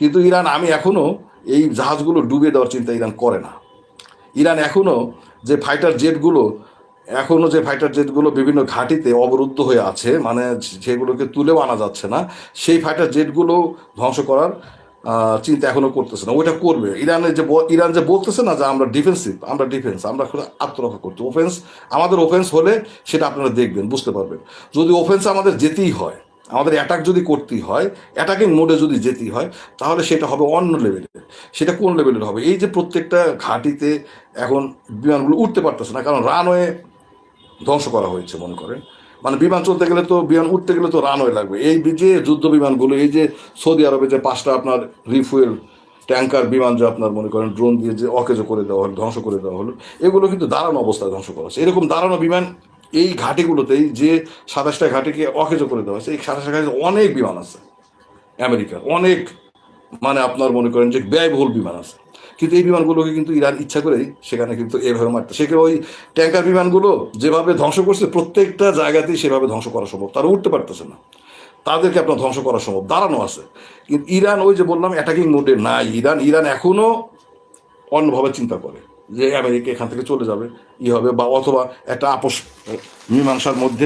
কিন্তু ইরান আমি এখনও এই জাহাজগুলো ডুবিয়ে দেওয়ার চিন্তা ইরান করে না। ইরান এখনও যে ফাইটার জেটগুলো বিভিন্ন ঘাঁটিতে অবরুদ্ধ হয়ে আছে, মানে সেগুলোকে তুলেও আনা যাচ্ছে না, সেই ফাইটার জেটগুলো ধ্বংস করার চিন্তা এখনো করতেছে না। ওইটা করবে। ইরান যে বলতেছে না যে আমরা ডিফেন্সিভ, আমরা ডিফেন্স, আমরা আত্মরক্ষা করছি, ওফেন্স, আমাদের ওফেন্স হলে সেটা আপনারা দেখবেন, বুঝতে পারবেন। যদি ওফেন্স আমাদের যেতেই হয়, আমাদের অ্যাটাক যদি করতেই হয়, অ্যাটাকিং মোডে যদি যেতেই হয়, তাহলে সেটা হবে অন্য লেভেলের। সেটা কোন লেভেলের হবে? এই যে প্রত্যেকটা ঘাঁটিতে এখন বিমানগুলো উঠতে পারতেছে না, কারণ রানওয়ে ধ্বংস করা হয়েছে। মনে করেন, মানে বিমান চলতে গেলে তো, বিমান উঠতে গেলে তো রানওয়ে লাগবে। এই যে যুদ্ধ বিমানগুলো, এই যে সৌদি আরবে যে 5টা আপনার রিফুয়েল ট্যাঙ্কার বিমান যে আপনার মনে করেন ড্রোন দিয়ে যে অকেজো করে দেওয়া হলো, ধ্বংস করে দেওয়া হলো, এগুলো কিন্তু দাঁড়ানো অবস্থায় ধ্বংস করা হচ্ছে। এরকম দাঁড়ানো বিমান এই ঘাটিগুলোতেই যে 27টা ঘাটিকে অকেজো করে দেওয়া হয়েছে, এই 27টা ঘাটিতে অনেক বিমান আছে আমেরিকার, অনেক, মানে আপনার মনে করেন যে ব্যয়বহুল বিমান আছে। কিন্তু এই বিমানগুলোকে কিন্তু ইরান ইচ্ছা করেই সেখানে কিন্তু এভাবে মারতে, সেখানে ওই ট্যাঙ্কার বিমানগুলো যেভাবে ধ্বংস করছে, প্রত্যেকটা জায়গাতেই সেভাবে ধ্বংস করা সম্ভব। তারা উঠতে পারতেছে না, তাদেরকে আপনার ধ্বংস করা সম্ভব, দাঁড়ানো আছে। কিন্তু ইরান ওই যে বললাম অ্যাটাকিং মোডে নাই। ইরান এখনো অন্যভাবে চিন্তা করে যে আমেরিকা এখান থেকে চলে যাবে, হবে, বা অথবা একটা আপোষ মীমাংসার মধ্যে